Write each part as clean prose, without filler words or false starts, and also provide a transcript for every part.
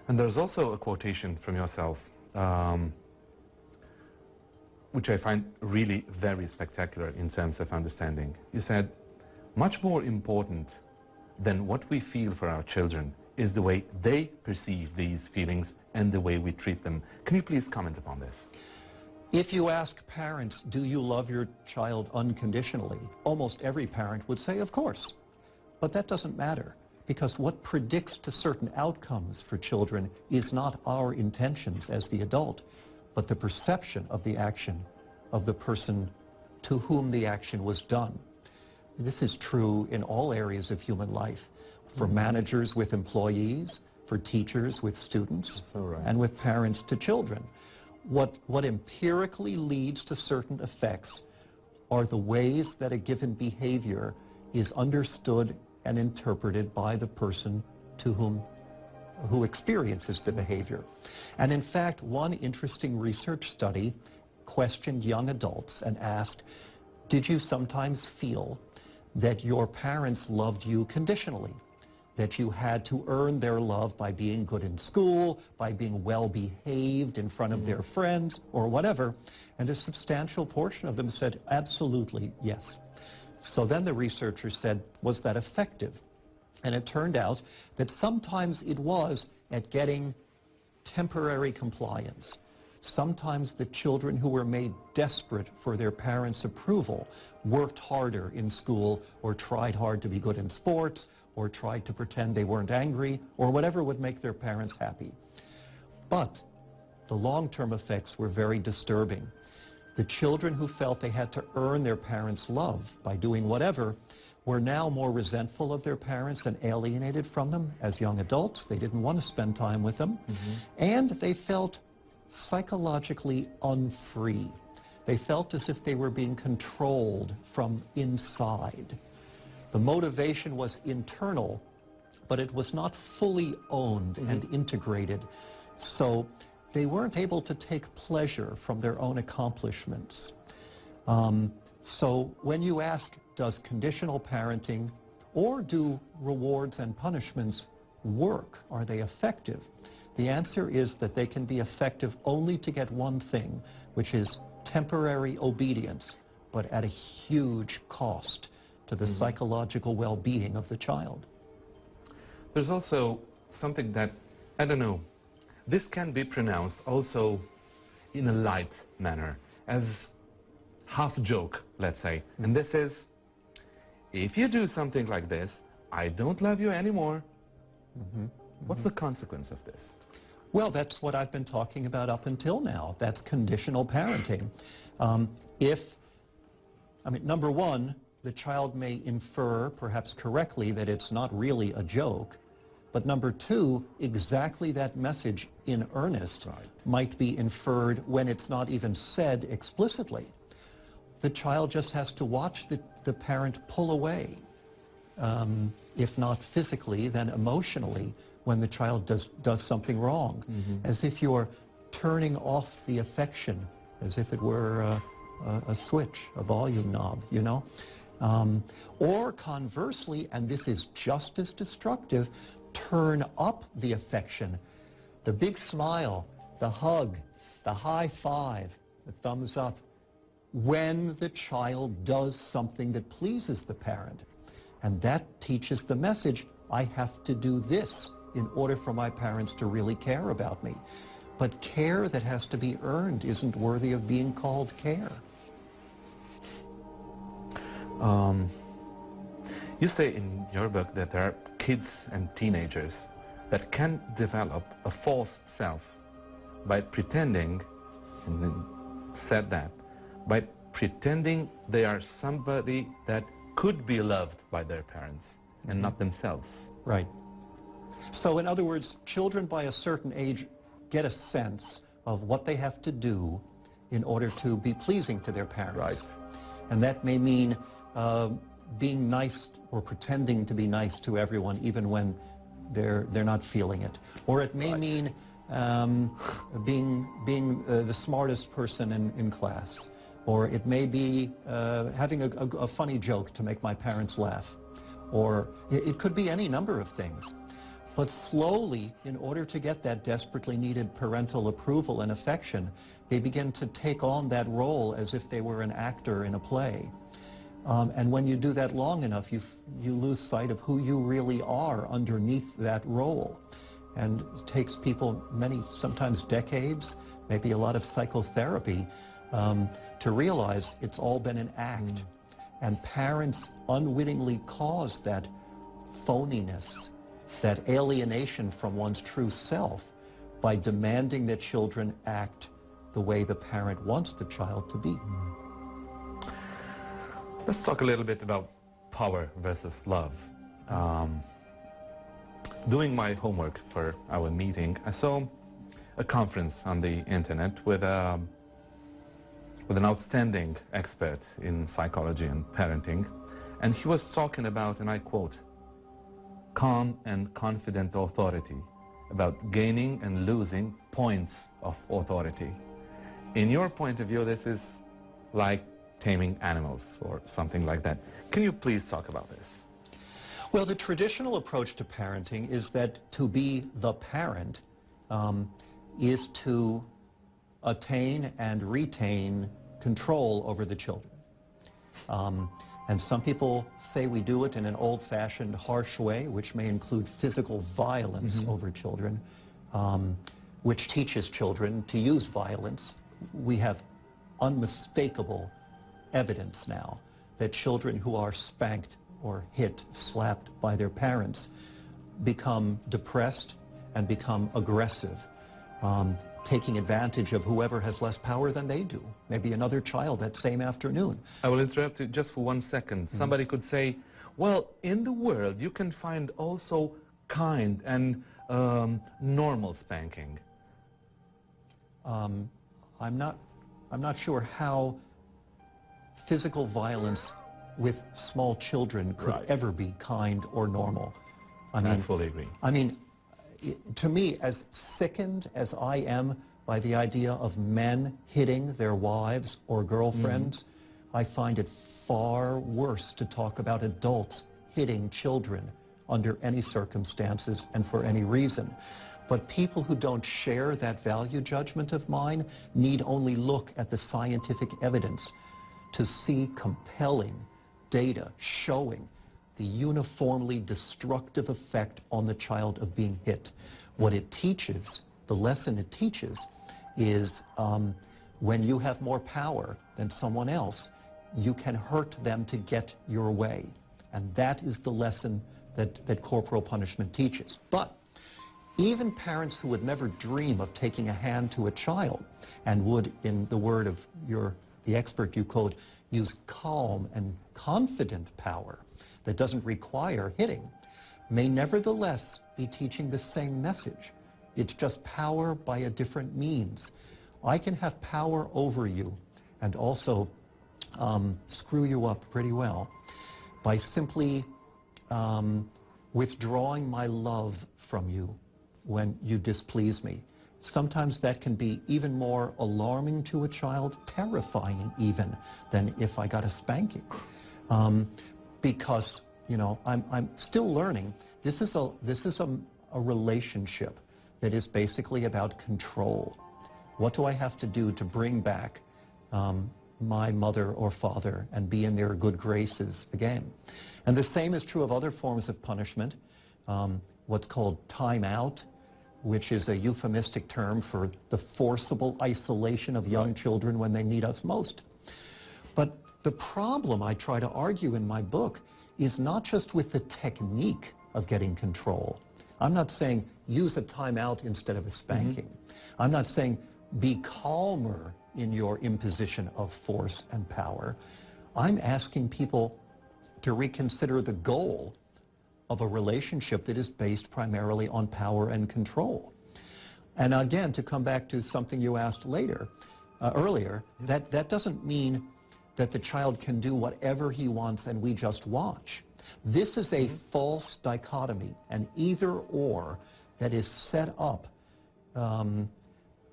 And there's also a quotation from yourself, which I find really very spectacular in terms of understanding. You said, much more important than what we feel for our children is the way they perceive these feelings and the way we treat them. Can you please comment upon this? If you ask parents, do you love your child unconditionally? Almost every parent would say, of course. But that doesn't matter, because what predicts to certain outcomes for children is not our intentions as the adult, but the perception of the action of the person to whom the action was done. This is true in all areas of human life, for managers with employees, for teachers with students, and with parents to children. What empirically leads to certain effects are the ways that a given behavior is understood and interpreted by the person who experiences the behavior. And in fact, one interesting research study questioned young adults and asked, did you sometimes feel that your parents loved you conditionally? That you had to earn their love by being good in school, by being well-behaved in front of their friends, or whatever? And a substantial portion of them said, absolutely, yes. So then the researchers said, was that effective? And it turned out that sometimes it was at getting temporary compliance. Sometimes the children who were made desperate for their parents' approval worked harder in school or tried hard to be good in sports or tried to pretend they weren't angry or whatever would make their parents happy. But the long-term effects were very disturbing. The children who felt they had to earn their parents' love by doing whatever were now more resentful of their parents and alienated from them as young adults. They didn't want to spend time with them. And they felt psychologically unfree. They felt as if they were being controlled from inside. The motivation was internal, but it was not fully owned and integrated. So they weren't able to take pleasure from their own accomplishments. So when you ask, does conditional parenting or do rewards and punishments work? Are they effective? The answer is that they can be effective only to get one thing, which is temporary obedience, but at a huge cost to the psychological well-being of the child. There's also something that, I don't know, this can be pronounced also in a light manner, as half joke, let's say. And this is, if you do something like this, I don't love you anymore. What's the consequence of this? Well, that's what I've been talking about up until now. That's conditional parenting. Number one, the child may infer, perhaps correctly, that it's not really a joke. But number two, exactly that message in earnest might be inferred when it's not even said explicitly. The child just has to watch the parent pull away, if not physically, then emotionally, when the child does something wrong, as if you're turning off the affection, as if it were a switch, a volume knob, you know? Or conversely, and this is just as destructive, turn up the affection, the big smile, the hug, the high five, the thumbs up, when the child does something that pleases the parent. And that teaches the message, I have to do this in order for my parents to really care about me. But care that has to be earned isn't worthy of being called care. You say in your book that there are kids and teenagers that can develop a false self by pretending, and then said that, by pretending they are somebody that could be loved by their parents and not themselves. Right. So in other words, children by a certain age get a sense of what they have to do in order to be pleasing to their parents. Right. And that may mean being nice or pretending to be nice to everyone even when they're not feeling it. Or it may mean being the smartest person in class. Or it may be having a funny joke to make my parents laugh. Or it could be any number of things. But slowly, in order to get that desperately needed parental approval and affection, they begin to take on that role as if they were an actor in a play. And when you do that long enough, you lose sight of who you really are underneath that role. And it takes people sometimes decades, maybe a lot of psychotherapy, to realize it's all been an act. And parents unwittingly cause that phoniness, that alienation from one's true self by demanding that children act the way the parent wants the child to be. Let's talk a little bit about power versus love. Doing my homework for our meeting, I saw a conference on the internet with an outstanding expert in psychology and parenting, and he was talking about, and I quote, calm and confident authority, about gaining and losing points of authority. In your point of view, this is like taming animals or something like that. Can you please talk about this? Well, the traditional approach to parenting is that to be the parent is to attain and retain control over the children. And some people say we do it in an old-fashioned, harsh way, which may include physical violence over children, which teaches children to use violence. We have unmistakable evidence now that children who are spanked or hit, slapped by their parents become depressed and become aggressive, taking advantage of whoever has less power than they do, maybe another child that same afternoon. I will interrupt you just for 1 second. Somebody could say, well, in the world you can find also kind and normal spanking. I'm not sure how physical violence with small children could ever be kind or normal. I fully agree. I mean, to me, as sickened as I am by the idea of men hitting their wives or girlfriends, I find it far worse to talk about adults hitting children under any circumstances and for any reason. But people who don't share that value judgment of mine need only look at the scientific evidence to see compelling data showing the uniformly destructive effect on the child of being hit. What it teaches, the lesson it teaches, is when you have more power than someone else, you can hurt them to get your way. And that is the lesson that corporal punishment teaches. But even parents who would never dream of taking a hand to a child and would, in the word of the expert you quote, use calm and confident power that doesn't require hitting, may nevertheless be teaching the same message. It's just power by a different means. I can have power over you and also screw you up pretty well by simply withdrawing my love from you when you displease me. Sometimes that can be even more alarming to a child, terrifying even, than if I got a spanking. Because, you know, I'm still learning. This is a relationship that is basically about control. What do I have to do to bring back my mother or father and be in their good graces again? And the same is true of other forms of punishment, what's called time out, which is a euphemistic term for the forcible isolation of young children when they need us most. But the problem I try to argue in my book is not just with the technique of getting control. I'm not saying use a timeout instead of a spanking. I'm not saying be calmer in your imposition of force and power. I'm asking people to reconsider the goal of a relationship that is based primarily on power and control. And again, to come back to something you asked earlier, that doesn't mean that the child can do whatever he wants and we just watch. This is a false dichotomy, an either-or that is set up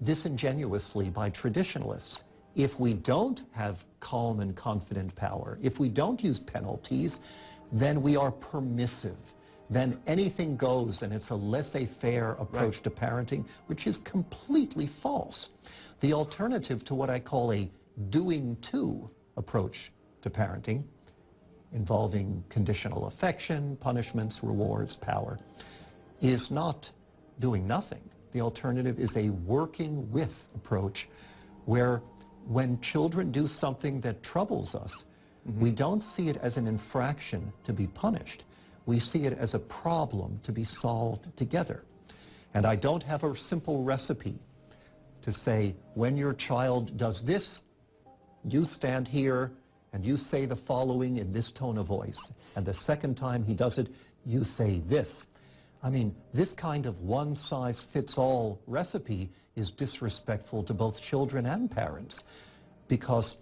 disingenuously by traditionalists. If we don't have calm and confident power, if we don't use penalties, then we are permissive. then anything goes, and it's a laissez-faire approach to parenting, which is completely false. The alternative to what I call a doing-to approach to parenting, involving conditional affection, punishments, rewards, power, is not doing nothing. The alternative is a working with approach where when children do something that troubles us, we don't see it as an infraction to be punished. We see it as a problem to be solved together. And I don't have a simple recipe to say, when your child does this, you stand here and you say the following in this tone of voice. And the second time he does it, you say this. I mean, this kind of one-size-fits-all recipe is disrespectful to both children and parents, because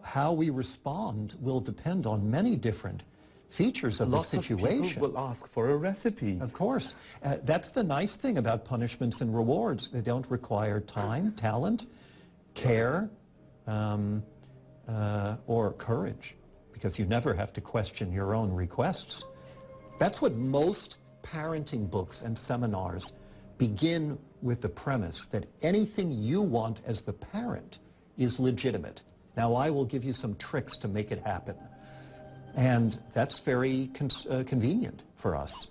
how we respond will depend on many different features of the situation. Lots of people will ask for a recipe. Of course. That's the nice thing about punishments and rewards. They don't require time, talent, care, or courage, because you never have to question your own requests. That's what most parenting books and seminars begin with, the premise that anything you want as the parent is legitimate. Now, I will give you some tricks to make it happen. And that's very convenient for us.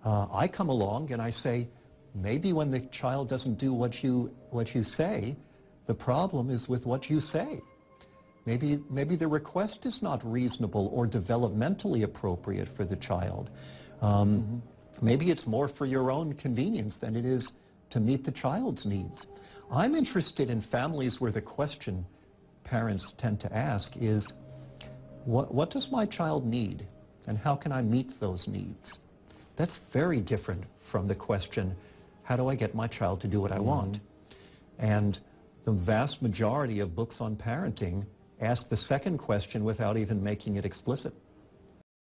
I come along and I say, maybe when the child doesn't do what you say, the problem is with what you say. Maybe the request is not reasonable or developmentally appropriate for the child. Maybe it's more for your own convenience than it is to meet the child's needs. I'm interested in families where the question parents tend to ask is, what does my child need, and how can I meet those needs? That's very different from the question, how do I get my child to do what I want? And the vast majority of books on parenting ask the second question without even making it explicit.